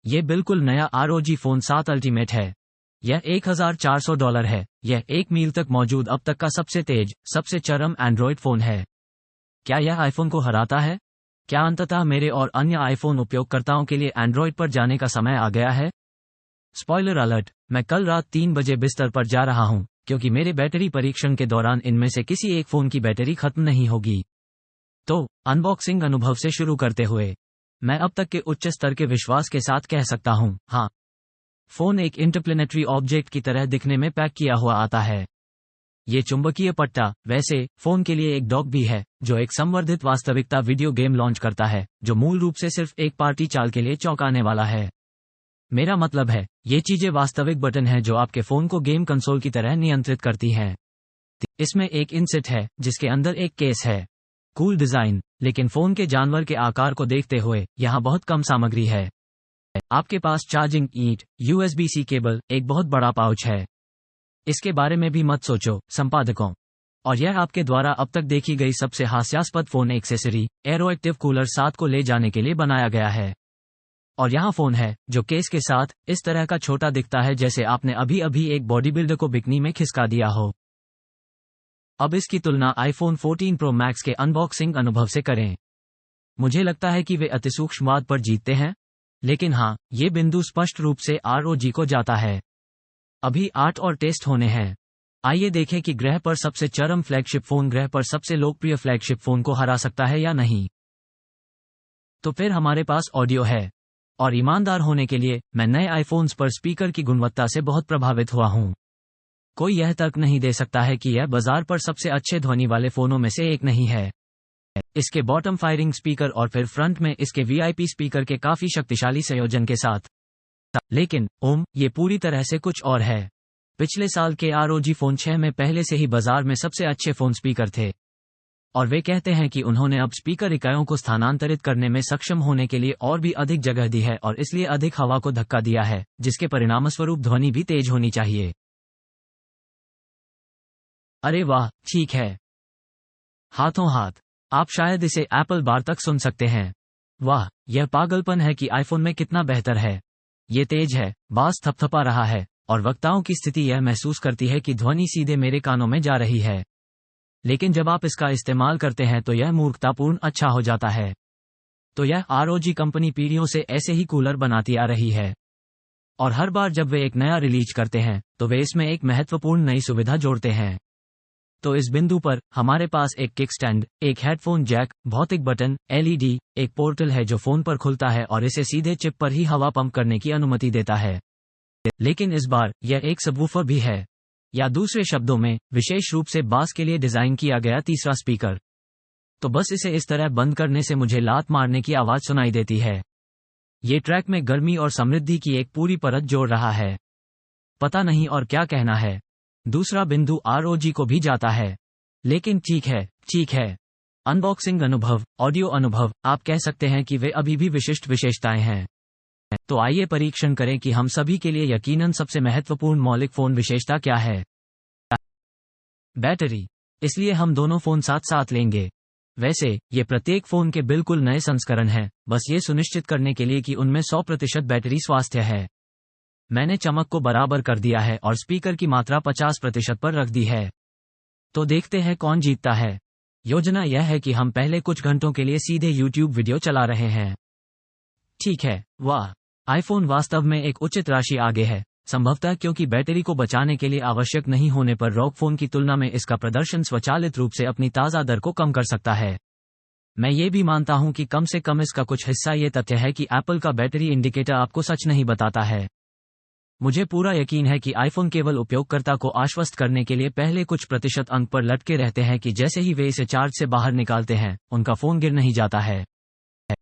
ये बिल्कुल नया ROG फोन 7 अल्टीमेट है। यह $1400 है। यह 1 मील तक मौजूद अब तक का सबसे तेज, सबसे चरम एंड्रॉयड फोन है। क्या यह आईफोन को हराता है? क्या अंततः मेरे और अन्य आईफोन उपयोगकर्ताओं के लिए एंड्रॉयड पर जाने का समय आ गया है? स्पॉइलर अलर्ट, मैं कल रात 3 बजे बिस्तर पर जा रहा हूं, क्योंकि मेरे बैटरी परीक्षण के दौरान इनमें से किसी एक फोन की बैटरी खत्म नहीं होगी। तो अनबॉक्सिंग अनुभव से शुरू करते हुए मैं अब तक के उच्च स्तर के विश्वास के साथ कह सकता हूं, हाँ, फोन एक इंटरप्लेनेटरी ऑब्जेक्ट की तरह दिखने में पैक किया हुआ आता है। ये चुंबकीय पट्टा वैसे फोन के लिए एक डॉक भी है, जो एक संवर्धित वास्तविकता वीडियो गेम लॉन्च करता है, जो मूल रूप से सिर्फ एक पार्टी चाल के लिए चौंकाने वाला है। मेरा मतलब है, ये चीजें वास्तविक बटन हैं जो आपके फोन को गेम कंसोल की तरह नियंत्रित करती हैं। इसमें एक इनसेट है जिसके अंदर एक केस है। कूल डिजाइन, लेकिन फोन के जानवर के आकार को देखते हुए यहाँ बहुत कम सामग्री है। आपके पास चार्जिंग ईंट, USB-C केबल, एक बहुत बड़ा पाउच है। इसके बारे में भी मत सोचो, संपादकों। और यह आपके द्वारा अब तक देखी गई सबसे हास्यास्पद फोन एक्सेसरी, एरोएक्टिव कूलर 7 को ले जाने के लिए बनाया गया है। और यहाँ फोन है, जो केस के साथ इस तरह का छोटा दिखता है जैसे आपने अभी अभी एक बॉडी बिल्डर को बिकनी में खिसका दिया हो। अब इसकी तुलना आईफोन 14 प्रो मैक्स के अनबॉक्सिंग अनुभव से करें। मुझे लगता है कि वे अतिसूक्ष्मवाद पर जीतते हैं, लेकिन हाँ, ये बिंदु स्पष्ट रूप से ROG को जाता है। अभी 8 और टेस्ट होने हैं। आइए देखें कि ग्रह पर सबसे चरम फ्लैगशिप फोन ग्रह पर सबसे लोकप्रिय फ्लैगशिप फोन को हरा सकता है या नहीं। तो फिर हमारे पास ऑडियो है, और ईमानदार होने के लिए मैं नए आईफोन्स पर स्पीकर की गुणवत्ता से बहुत प्रभावित हुआ हूं। कोई यह तर्क नहीं दे सकता है कि यह बाजार पर सबसे अच्छे ध्वनि वाले फोनों में से एक नहीं है। इसके बॉटम फायरिंग स्पीकर और फिर फ्रंट में इसके VIP स्पीकर के काफी शक्तिशाली संयोजन के साथ। लेकिन ये पूरी तरह से कुछ और है। पिछले साल के ROG फोन 6 में पहले से ही बाजार में सबसे अच्छे फोन स्पीकर थे, और वे कहते हैं कि उन्होंने अब स्पीकर इकाइयों को स्थानांतरित करने में सक्षम होने के लिए और भी अधिक जगह दी है और इसलिए अधिक हवा को धक्का दिया है, जिसके परिणामस्वरूप ध्वनि भी तेज होनी चाहिए। अरे वाह, ठीक है। हाथों हाथ, आप शायद इसे एप्पल बार तक सुन सकते हैं। वाह, यह पागलपन है कि आईफोन में कितना बेहतर है। ये तेज है, बास थपथपा रहा है, और वक्ताओं की स्थिति यह महसूस करती है कि ध्वनि सीधे मेरे कानों में जा रही है। लेकिन जब आप इसका इस्तेमाल करते हैं तो यह मूर्खतापूर्ण अच्छा हो जाता है। तो यह ROG कंपनी पीढ़ियों से ऐसे ही कूलर बनाती आ रही है, और हर बार जब वे एक नया रिलीज करते हैं तो वे इसमें एक महत्वपूर्ण नई सुविधा जोड़ते हैं। तो इस बिंदु पर हमारे पास एक किक स्टैंड, एक हेडफोन जैक, भौतिक बटन, LED, एक पोर्टल है जो फोन पर खुलता है और इसे सीधे चिप पर ही हवा पंप करने की अनुमति देता है। लेकिन इस बार यह एक सबवूफर भी है, या दूसरे शब्दों में, विशेष रूप से बास के लिए डिजाइन किया गया तीसरा स्पीकर। तो बस इसे इस तरह बंद करने से मुझे लात मारने की आवाज सुनाई देती है। ये ट्रैक में गर्मी और समृद्धि की एक पूरी परत जोड़ रहा है। पता नहीं और क्या कहना है। दूसरा बिंदु ROG को भी जाता है। लेकिन ठीक है। अनबॉक्सिंग अनुभव, ऑडियो अनुभव, आप कह सकते हैं कि वे अभी भी विशिष्ट विशेषताएं हैं। तो आइए परीक्षण करें कि हम सभी के लिए यकीनन सबसे महत्वपूर्ण मौलिक फोन विशेषता क्या है। बैटरी। इसलिए हम दोनों फोन साथ साथ लेंगे। वैसे ये प्रत्येक फोन के बिल्कुल नए संस्करण हैं, बस ये सुनिश्चित करने के लिए कि उनमें 100% बैटरी स्वास्थ्य है। मैंने चमक को बराबर कर दिया है और स्पीकर की मात्रा 50% पर रख दी है। तो देखते हैं कौन जीतता है। योजना यह है कि हम पहले कुछ घंटों के लिए सीधे YouTube वीडियो चला रहे हैं। ठीक है, वाह, आईफोन वास्तव में एक उचित राशि आगे है, संभवतः क्योंकि बैटरी को बचाने के लिए आवश्यक नहीं होने पर ROG फोन की तुलना में इसका प्रदर्शन स्वचालित रूप से अपनी ताज़ा दर को कम कर सकता है। मैं ये भी मानता हूं कि कम से कम इसका कुछ हिस्सा ये तथ्य है कि एप्पल का बैटरी इंडिकेटर आपको सच नहीं बताता है। मुझे पूरा यकीन है कि आईफोन केवल उपयोगकर्ता को आश्वस्त करने के लिए पहले कुछ प्रतिशत अंक पर लटके रहते हैं कि जैसे ही वे इसे चार्ज से बाहर निकालते हैं, उनका फोन गिर नहीं जाता है।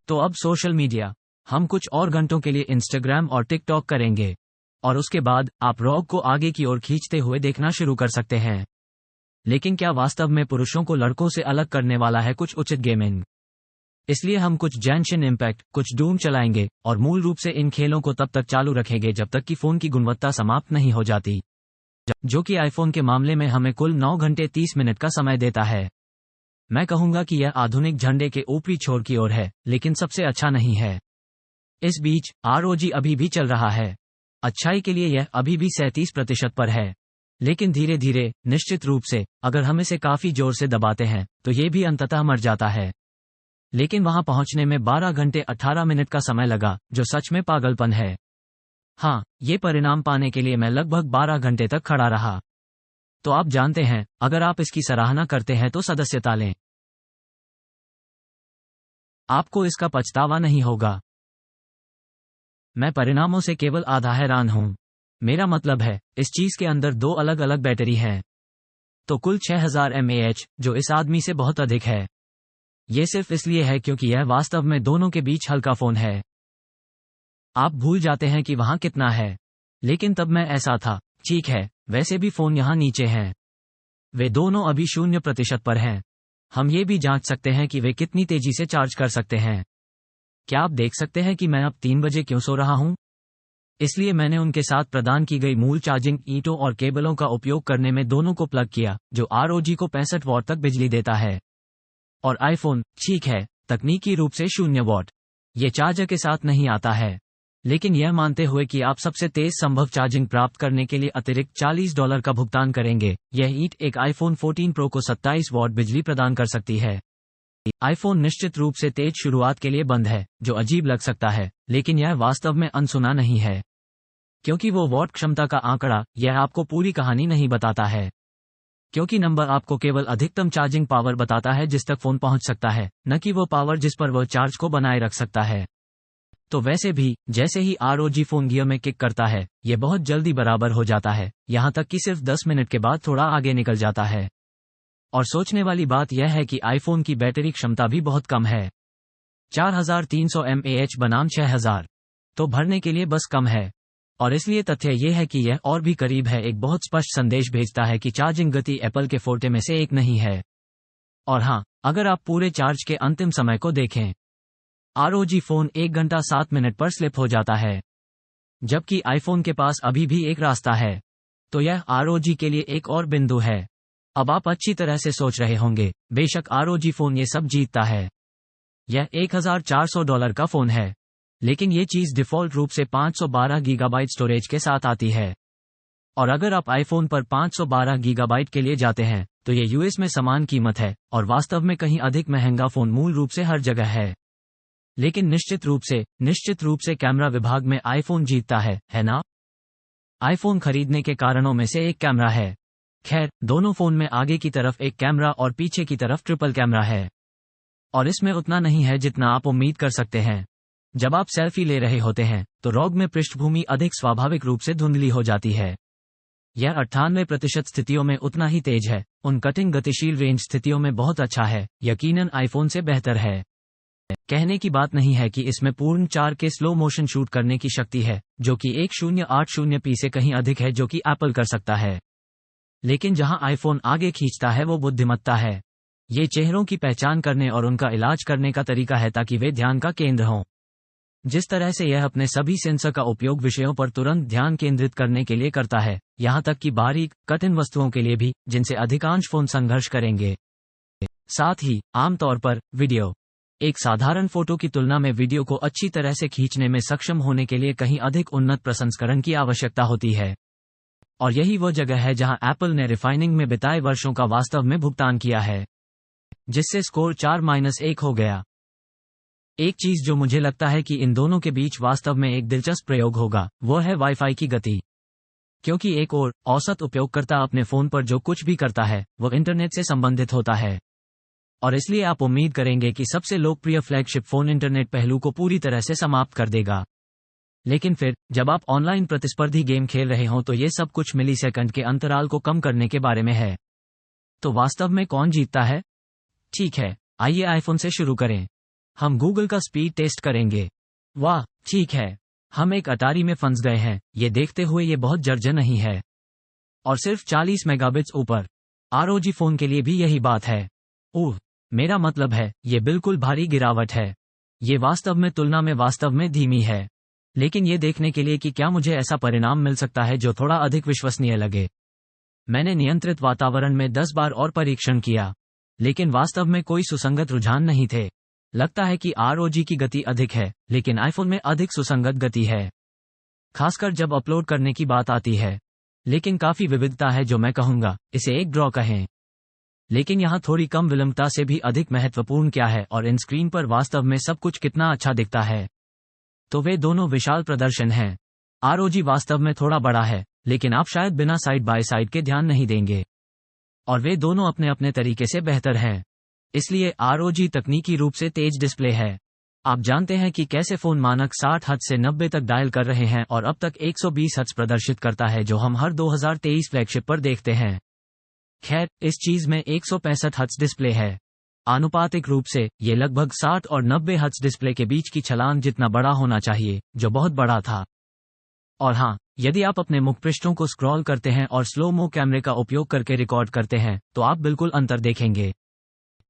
तो अब सोशल मीडिया, हम कुछ और घंटों के लिए इंस्टाग्राम और टिकटॉक करेंगे, और उसके बाद आप ROG को आगे की ओर खींचते हुए देखना शुरू कर सकते हैं। लेकिन क्या वास्तव में पुरुषों को लड़कों से अलग करने वाला है कुछ उचित गेमिंग? इसलिए हम कुछ जेनशिन इम्पैक्ट, कुछ डूम चलाएंगे, और मूल रूप से इन खेलों को तब तक चालू रखेंगे जब तक कि फोन की गुणवत्ता समाप्त नहीं हो जाती, जो कि आईफोन के मामले में हमें कुल 9 घंटे 30 मिनट का समय देता है। मैं कहूंगा कि यह आधुनिक झंडे के ऊपरी छोर की ओर है, लेकिन सबसे अच्छा नहीं है। इस बीच ROG अभी भी चल रहा है। अच्छाई के लिए यह अभी भी 37% पर है, लेकिन धीरे धीरे, निश्चित रूप से, अगर हम इसे काफी जोर से दबाते हैं तो ये भी अंततः मर जाता है। लेकिन वहां पहुंचने में 12 घंटे 18 मिनट का समय लगा, जो सच में पागलपन है। हाँ, ये परिणाम पाने के लिए मैं लगभग 12 घंटे तक खड़ा रहा। तो आप जानते हैं, अगर आप इसकी सराहना करते हैं तो सदस्यता लें। आपको इसका पछतावा नहीं होगा। मैं परिणामों से केवल आधा हैरान हूं। मेरा मतलब है, इस चीज के अंदर 2 अलग अलग बैटरी हैं। तो कुल 6000 mAh, जो इस आदमी से बहुत अधिक है। ये सिर्फ इसलिए है क्योंकि यह वास्तव में दोनों के बीच हल्का फोन है। आप भूल जाते हैं कि वहां कितना है। लेकिन तब मैं ऐसा था, ठीक है, वैसे भी फोन यहां नीचे हैं। वे दोनों अभी 0% पर हैं। हम ये भी जांच सकते हैं कि वे कितनी तेजी से चार्ज कर सकते हैं। क्या आप देख सकते हैं कि मैं अब 3 बजे क्यों सो रहा हूं? इसलिए मैंने उनके साथ प्रदान की गई मूल चार्जिंग ईंटों और केबलों का उपयोग करने में दोनों को प्लग किया, जो ROG को 65 वॉट तक बिजली देता है। और आईफोन, ठीक है, तकनीकी रूप से 0 वॉट। ये चार्जर के साथ नहीं आता है। लेकिन यह मानते हुए कि आप सबसे तेज संभव चार्जिंग प्राप्त करने के लिए अतिरिक्त $40 का भुगतान करेंगे, यह ईंट एक आईफोन 14 प्रो को 27 वॉट बिजली प्रदान कर सकती है। आईफोन निश्चित रूप से तेज शुरुआत के लिए बंद है, जो अजीब लग सकता है, लेकिन यह वास्तव में अनसुना नहीं है। क्योंकि वो वॉट क्षमता का आंकड़ा, यह आपको पूरी कहानी नहीं बताता है। क्योंकि नंबर आपको केवल अधिकतम चार्जिंग पावर बताता है जिस तक फोन पहुंच सकता है, न कि वो पावर जिस पर वह चार्ज को बनाए रख सकता है। तो वैसे भी, जैसे ही ROG फोन गियर में किक करता है, यह बहुत जल्दी बराबर हो जाता है, यहां तक कि सिर्फ 10 मिनट के बाद थोड़ा आगे निकल जाता है। और सोचने वाली बात यह है कि आईफोन की बैटरी क्षमता भी बहुत कम है, 4300 mAh बनाम 6000। तो भरने के लिए बस कम है। और इसलिए तथ्य यह है कि यह और भी करीब है एक बहुत स्पष्ट संदेश भेजता है कि चार्जिंग गति एप्पल के फोर्टे में से एक नहीं है। और हाँ, अगर आप पूरे चार्ज के अंतिम समय को देखें, ROG फोन 1 घंटा 7 मिनट पर स्लिप हो जाता है, जबकि आईफोन के पास अभी भी एक रास्ता है। तो यह ROG के लिए एक और बिंदु है। अब आप अच्छी तरह से सोच रहे होंगे, बेशक ROG फोन ये सब जीतता है। यह $1400 का फोन है, लेकिन ये चीज डिफ़ॉल्ट रूप से 512 गीगाबाइट स्टोरेज के साथ आती है। और अगर आप आईफोन पर 512 गीगाबाइट के लिए जाते हैं, तो ये US में समान कीमत है, और वास्तव में कहीं अधिक महंगा फोन मूल रूप से हर जगह है। लेकिन निश्चित रूप से कैमरा विभाग में आईफोन जीतता है ना? आईफोन खरीदने के कारणों में से एक कैमरा है। खैर, दोनों फोन में आगे की तरफ एक कैमरा और पीछे की तरफ ट्रिपल कैमरा है। और इसमें उतना नहीं है जितना आप उम्मीद कर सकते हैं। जब आप सेल्फी ले रहे होते हैं, तो रॉग में पृष्ठभूमि अधिक स्वाभाविक रूप से धुंधली हो जाती है। यह 98% स्थितियों में उतना ही तेज है, उन कटिंग गतिशील रेंज स्थितियों में बहुत अच्छा है, यकीनन आईफोन से बेहतर है। कहने की बात नहीं है कि इसमें पूर्ण 4K स्लो मोशन शूट करने की शक्ति है, जो कि 1080p से कहीं अधिक है जो कि एप्पल कर सकता है। लेकिन जहां आईफोन आगे खींचता है वो बुद्धिमत्ता है। ये चेहरों की पहचान करने और उनका इलाज करने का तरीका है ताकि वे ध्यान का केंद्र हों। जिस तरह से यह अपने सभी सेंसर का उपयोग विषयों पर तुरंत ध्यान केंद्रित करने के लिए करता है, यहां तक कि बारीक, कठिन वस्तुओं के लिए भी, जिनसे अधिकांश फोन संघर्ष करेंगे। साथ ही, आमतौर पर, वीडियो। एक साधारण फोटो की तुलना में वीडियो को अच्छी तरह से खींचने में सक्षम होने के लिए कहीं अधिक उन्नत प्रसंस्करण की आवश्यकता होती है। और यही वो जगह है जहां एप्पल ने रिफाइनिंग में बिताए वर्षों का वास्तव में भुगतान किया है, जिससे स्कोर 4-1 हो गया। एक चीज जो मुझे लगता है कि इन दोनों के बीच वास्तव में एक दिलचस्प प्रयोग होगा, वो है वाईफाई की गति। क्योंकि एक और औसत उपयोगकर्ता अपने फोन पर जो कुछ भी करता है, वो इंटरनेट से संबंधित होता है। और इसलिए आप उम्मीद करेंगे कि सबसे लोकप्रिय फ्लैगशिप फोन इंटरनेट पहलू को पूरी तरह से समाप्त कर देगा। लेकिन फिर, जब आप ऑनलाइन प्रतिस्पर्धी गेम खेल रहे हों तो ये सब कुछ मिलीसेकंड के अंतराल को कम करने के बारे में है। तो वास्तव में कौन जीतता है? ठीक है, आइए आईफोन से शुरू करें। हम गूगल का स्पीड टेस्ट करेंगे। वाह, ठीक है, हम एक अटारी में फंस गए हैं, ये देखते हुए ये बहुत जर्जर नहीं है। और सिर्फ 40 मेगाबिट्स ऊपर। ROG फोन के लिए भी यही बात है। ओह, मेरा मतलब है, ये बिल्कुल भारी गिरावट है। ये वास्तव में तुलना में वास्तव में धीमी है। लेकिन ये देखने के लिए कि क्या मुझे ऐसा परिणाम मिल सकता है जो थोड़ा अधिक विश्वसनीय लगे, मैंने नियंत्रित वातावरण में 10 बार और परीक्षण किया, लेकिन वास्तव में कोई सुसंगत रुझान नहीं थे। लगता है कि ROG की गति अधिक है, लेकिन आईफोन में अधिक सुसंगत गति है, खासकर जब अपलोड करने की बात आती है। लेकिन काफी विविधता है जो मैं कहूंगा इसे एक ड्रॉ कहें। लेकिन यहाँ थोड़ी कम विलंबता से भी अधिक महत्वपूर्ण क्या है और इन स्क्रीन पर वास्तव में सब कुछ कितना अच्छा दिखता है, तो वे दोनों विशाल प्रदर्शन हैं। ROG वास्तव में थोड़ा बड़ा है, लेकिन आप शायद बिना साइड बाय साइड के ध्यान नहीं देंगे, और वे दोनों अपने अपने तरीके से बेहतर हैं। इसलिए ROG तकनीकी रूप से तेज डिस्प्ले है। आप जानते हैं कि कैसे फोन मानक 60 हर्ट्ज से 90 तक डायल कर रहे हैं और अब तक 120 हर्ट्ज प्रदर्शित करता है, जो हम हर 2023 फ्लैगशिप पर देखते हैं। खैर, इस चीज में 165 हर्ट्ज डिस्प्ले है। आनुपातिक रूप से ये लगभग 60 और 90 हर्ट्ज डिस्प्ले के बीच की छलांग जितना बड़ा होना चाहिए, जो बहुत बड़ा था। और हाँ, यदि आप अपने मुखपृष्ठों को स्क्रॉल करते हैं और स्लो मो कैमरे का उपयोग करके रिकॉर्ड करते हैं, तो आप बिल्कुल अंतर देखेंगे।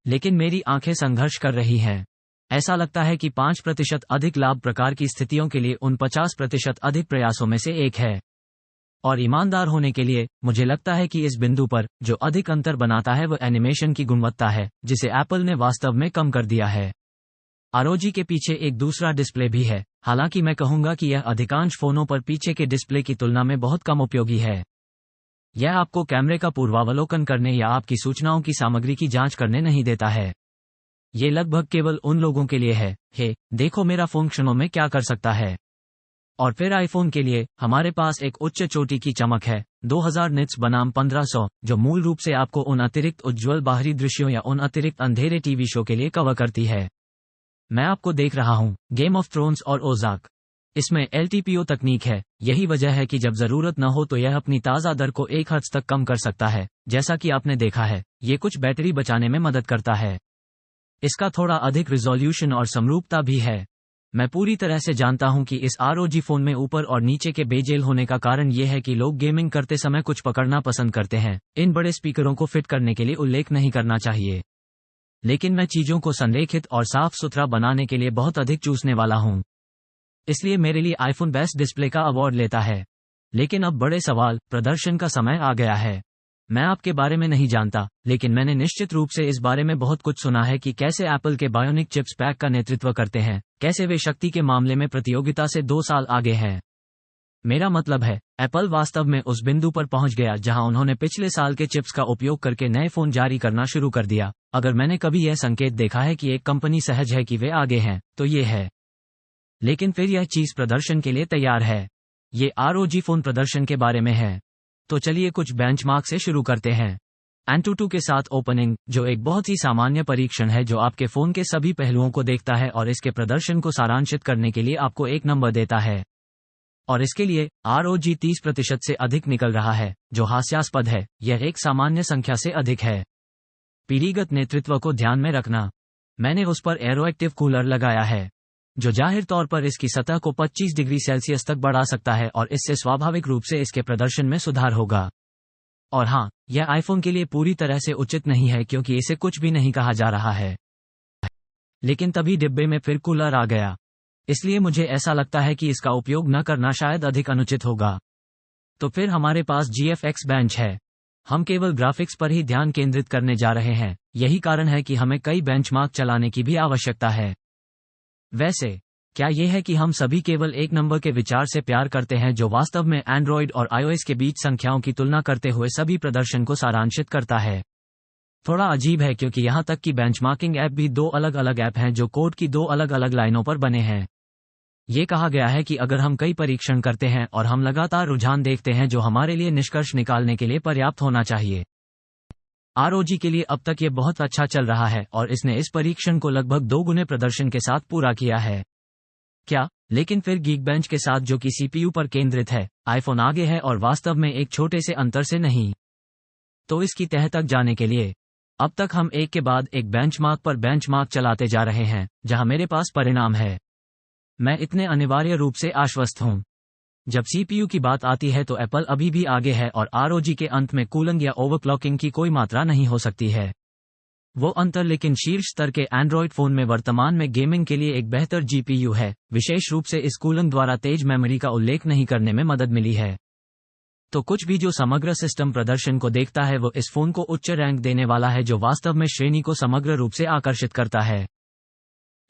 लेकिन मेरी आंखें संघर्ष कर रही हैं। ऐसा लगता है कि 5% अधिक लाभ प्रकार की स्थितियों के लिए उन 50% अधिक प्रयासों में से एक है। और ईमानदार होने के लिए, मुझे लगता है कि इस बिंदु पर जो अधिक अंतर बनाता है वह एनिमेशन की गुणवत्ता है, जिसे एप्पल ने वास्तव में कम कर दिया है। ROG के पीछे एक दूसरा डिस्प्ले भी है, हालांकि मैं कहूंगा कि यह अधिकांश फोनों पर पीछे के डिस्प्ले की तुलना में बहुत कम उपयोगी है। यह आपको कैमरे का पूर्वावलोकन करने या आपकी सूचनाओं की सामग्री की जांच करने नहीं देता है। ये लगभग केवल उन लोगों के लिए है, हे, देखो मेरा फोन क्षणों में क्या कर सकता है। और फिर आईफोन के लिए हमारे पास एक उच्च चोटी की चमक है, 2000 निट्स बनाम 1500, जो मूल रूप से आपको उन अतिरिक्त उज्ज्वल बाहरी दृश्यों या उन अतिरिक्त अंधेरे टीवी शो के लिए कवर करती है। मैं आपको देख रहा हूँ, गेम ऑफ थ्रोन्स और ओजाक। इसमें LTPO तकनीक है। यही वजह है कि जब जरूरत न हो तो यह अपनी ताज़ा दर को 1 हर्ट्ज तक कम कर सकता है। जैसा कि आपने देखा है, ये कुछ बैटरी बचाने में मदद करता है। इसका थोड़ा अधिक रिजोल्यूशन और समरूपता भी है। मैं पूरी तरह से जानता हूं कि इस ROG फोन में ऊपर और नीचे के बेजेल होने का कारण यह है कि लोग गेमिंग करते समय कुछ पकड़ना पसंद करते हैं। इन बड़े स्पीकरों को फिट करने के लिए उल्लेख नहीं करना चाहिए, लेकिन मैं चीजों को संरेखित और साफ सुथरा बनाने के लिए बहुत अधिक चूसने वाला हूं। इसलिए मेरे लिए आईफोन बेस्ट डिस्प्ले का अवार्ड लेता है। लेकिन अब बड़े सवाल प्रदर्शन का समय आ गया है। मैं आपके बारे में नहीं जानता, लेकिन मैंने निश्चित रूप से इस बारे में बहुत कुछ सुना है कि कैसे एप्पल के बायोनिक चिप्स पैक का नेतृत्व करते हैं, कैसे वे शक्ति के मामले में प्रतियोगिता से 2 साल आगे हैं। मेरा मतलब है, एप्पल वास्तव में उस बिंदु पर पहुंच गया जहां उन्होंने पिछले साल के चिप्स का उपयोग करके नए फोन जारी करना शुरू कर दिया। अगर मैंने कभी यह संकेत देखा है कि एक कंपनी सहज है कि वे आगे हैं, तो ये है। लेकिन फिर यह चीज प्रदर्शन के लिए तैयार है। ये ROG फोन प्रदर्शन के बारे में है। तो चलिए कुछ बेंचमार्क से शुरू करते हैं। AnTuTu के साथ ओपनिंग, जो एक बहुत ही सामान्य परीक्षण है जो आपके फोन के सभी पहलुओं को देखता है और इसके प्रदर्शन को सारांशित करने के लिए आपको एक नंबर देता है। और इसके लिए ROG 30% से अधिक निकल रहा है, जो हास्यास्पद है। यह एक सामान्य संख्या से अधिक है। पीढ़ीगत नेतृत्व को ध्यान में रखना, मैंने उस पर एरोएक्टिव कूलर लगाया है, जो जाहिर तौर पर इसकी सतह को 25 डिग्री सेल्सियस तक बढ़ा सकता है और इससे स्वाभाविक रूप से इसके प्रदर्शन में सुधार होगा। और हाँ, यह आईफोन के लिए पूरी तरह से उचित नहीं है क्योंकि इसे कुछ भी नहीं कहा जा रहा है। लेकिन तभी डिब्बे में फिर कूलर आ गया, इसलिए मुझे ऐसा लगता है कि इसका उपयोग न करना शायद अधिक अनुचित होगा। तो फिर हमारे पास GFX बेंच है। हम केवल ग्राफिक्स पर ही ध्यान केंद्रित करने जा रहे हैं। यही कारण है कि हमें कई बेंचमार्क चलाने की भी आवश्यकता है। वैसे क्या यह है कि हम सभी केवल एक नंबर के विचार से प्यार करते हैं जो वास्तव में एंड्रॉयड और iOS के बीच संख्याओं की तुलना करते हुए सभी प्रदर्शन को सारांशित करता है? थोड़ा अजीब है क्योंकि यहाँ तक कि बेंचमार्किंग ऐप भी 2 अलग अलग ऐप हैं जो कोड की 2 अलग अलग लाइनों पर बने हैं। ये कहा गया है कि अगर हम कई परीक्षण करते हैं और हम लगातार रुझान देखते हैं जो हमारे लिए निष्कर्ष निकालने के लिए पर्याप्त होना चाहिए। ROG के लिए अब तक ये बहुत अच्छा चल रहा है और इसने इस परीक्षण को लगभग 2 गुने प्रदर्शन के साथ पूरा किया है। क्या? लेकिन फिर Geekbench के साथ जो कि CPU पर केंद्रित है, आईफोन आगे है और वास्तव में एक छोटे से अंतर से नहीं। तो इसकी तह तक जाने के लिए अब तक हम एक के बाद एक बेंचमार्क पर बेंचमार्क चलाते जा रहे हैं जहां मेरे पास परिणाम है। मैं इतने अनिवार्य रूप से आश्वस्त हूं। जब CPU की बात आती है तो एप्पल अभी भी आगे है और ROG के अंत में कूलिंग या ओवरक्लॉकिंग की कोई मात्रा नहीं हो सकती है। वो अंतर लेकिन शीर्ष स्तर के एंड्रॉयड फोन में वर्तमान में गेमिंग के लिए एक बेहतर GPU है, विशेष रूप से इस कूलिंग द्वारा तेज मेमोरी का उल्लेख नहीं करने में मदद मिली है। तो कुछ भी जो समग्र सिस्टम प्रदर्शन को देखता है वो इस फोन को उच्च रैंक देने वाला है जो वास्तव में श्रेणी को समग्र रूप से आकर्षित करता है।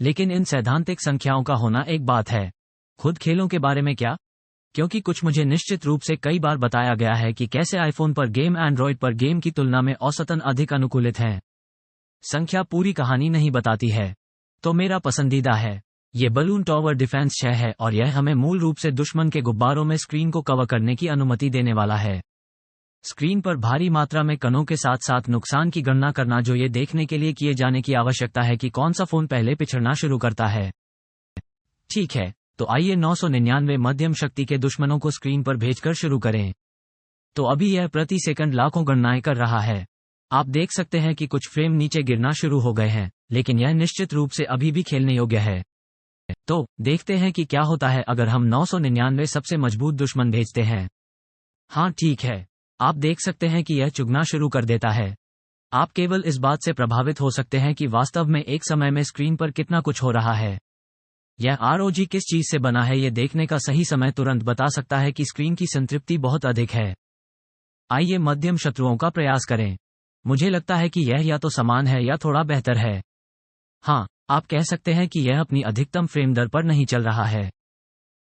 लेकिन इन सैद्धांतिक संख्याओं का होना एक बात है। खुद खेलों के बारे में क्या? क्योंकि कुछ मुझे निश्चित रूप से कई बार बताया गया है कि कैसे आईफोन पर गेम एंड्रॉयड पर गेम की तुलना में औसतन अधिक अनुकूलित हैं। संख्या पूरी कहानी नहीं बताती है। तो मेरा पसंदीदा है ये बलून टॉवर डिफेंस 6 है और यह हमें मूल रूप से दुश्मन के गुब्बारों में स्क्रीन को कवर करने की अनुमति देने वाला है। स्क्रीन पर भारी मात्रा में कणों के साथ साथ नुकसान की गणना करना जो ये देखने के लिए किए जाने की आवश्यकता है कि कौन सा फोन पहले पिछड़ना शुरू करता है। ठीक है, तो आइए 999 मध्यम शक्ति के दुश्मनों को स्क्रीन पर भेजकर शुरू करें। तो अभी यह प्रति सेकंड लाखों गणनाएं कर रहा है। आप देख सकते हैं कि कुछ फ्रेम नीचे गिरना शुरू हो गए हैं, लेकिन यह निश्चित रूप से अभी भी खेलने योग्य है। तो देखते हैं कि क्या होता है अगर हम 999 सबसे मजबूत दुश्मन भेजते हैं। हाँ ठीक है, आप देख सकते हैं कि यह चुगना शुरू कर देता है। आप केवल इस बात से प्रभावित हो सकते हैं कि वास्तव में एक समय में स्क्रीन पर कितना कुछ हो रहा है। यह ROG किस चीज से बना है ये देखने का सही समय तुरंत बता सकता है कि स्क्रीन की संतृप्ति बहुत अधिक है। आइए मध्यम शत्रुओं का प्रयास करें। मुझे लगता है कि यह या तो समान है या थोड़ा बेहतर है। हाँ, आप कह सकते हैं कि यह अपनी अधिकतम फ्रेम दर पर नहीं चल रहा है।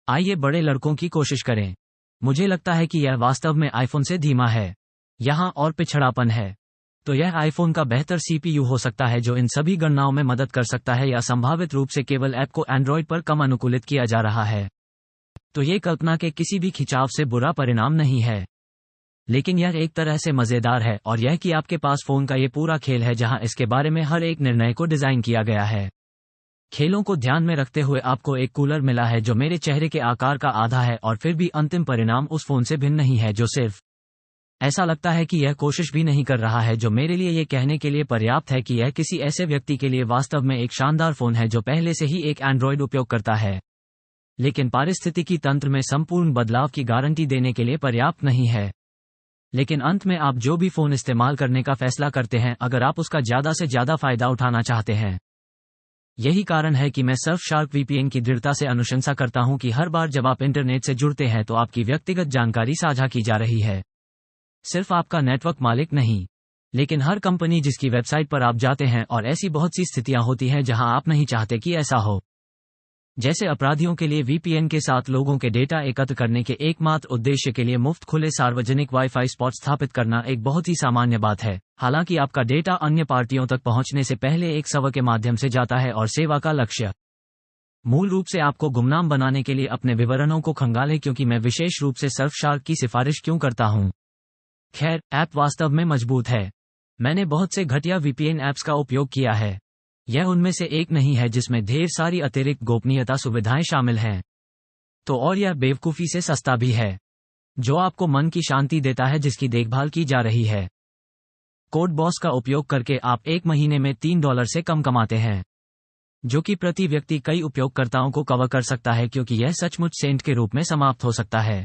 आइए बड़े लड़कों की कोशिश करें। मुझे लगता है कि यह वास्तव में आईफोन से धीमा है। यहाँ और पिछड़ापन है। तो यह आईफोन का बेहतर CPU हो सकता है जो इन सभी गणनाओं में मदद कर सकता है, या संभावित रूप से केवल ऐप को एंड्रॉयड पर कम अनुकूलित किया जा रहा है। तो ये कल्पना के किसी भी खिंचाव से बुरा परिणाम नहीं है, लेकिन यह एक तरह से मजेदार है, और यह कि आपके पास फोन का ये पूरा खेल है जहां इसके बारे में हर एक निर्णय को डिजाइन किया गया है। खेलों को ध्यान में रखते हुए आपको एक कूलर मिला है जो मेरे चेहरे के आकार का आधा है, और फिर भी अंतिम परिणाम उस फोन से भिन्न नहीं है जो सिर्फ ऐसा लगता है कि यह कोशिश भी नहीं कर रहा है, जो मेरे लिए यह कहने के लिए पर्याप्त है कि यह किसी ऐसे व्यक्ति के लिए वास्तव में एक शानदार फोन है जो पहले से ही एक एंड्रॉयड उपयोग करता है, लेकिन पारिस्थितिकी तंत्र में संपूर्ण बदलाव की गारंटी देने के लिए पर्याप्त नहीं है। लेकिन अंत में आप जो भी फोन इस्तेमाल करने का फैसला करते हैं, अगर आप उसका ज्यादा से ज्यादा फायदा उठाना चाहते हैं, यही कारण है कि मैं सर्फशार्क VPN की दृढ़ता से अनुशंसा करता हूं कि हर बार जब आप इंटरनेट से जुड़ते हैं तो आपकी व्यक्तिगत जानकारी साझा की जा रही है। सिर्फ आपका नेटवर्क मालिक नहीं, लेकिन हर कंपनी जिसकी वेबसाइट पर आप जाते हैं, और ऐसी बहुत सी स्थितियां होती हैं जहां आप नहीं चाहते कि ऐसा हो। जैसे अपराधियों के लिए VPN के साथ लोगों के डेटा एकत्र करने के एकमात्र उद्देश्य के लिए मुफ्त खुले सार्वजनिक वाईफाई स्पॉट स्थापित करना एक बहुत ही सामान्य बात है, हालांकि आपका डेटा अन्य पार्टियों तक पहुंचने से पहले एक सर्वर के माध्यम से जाता है, और सेवा का लक्ष्य मूल रूप से आपको गुमनाम बनाने के लिए अपने विवरणों को खंगाले। क्योंकि मैं विशेष रूप से सर्फशार्क की सिफारिश क्यों करता हूं? खैर, ऐप वास्तव में मजबूत है। मैंने बहुत से घटिया VPN ऐप्स का उपयोग किया है। यह उनमें से एक नहीं है जिसमें ढेर सारी अतिरिक्त गोपनीयता सुविधाएं शामिल हैं। तो और यह बेवकूफ़ी से सस्ता भी है, जो आपको मन की शांति देता है जिसकी देखभाल की जा रही है। कोड बॉस का उपयोग करके आप एक महीने में $3 से कम कमाते हैं, जो कि प्रति व्यक्ति कई उपयोगकर्ताओं को कवर कर सकता है, क्योंकि यह सचमुच सेंट के रूप में समाप्त हो सकता है।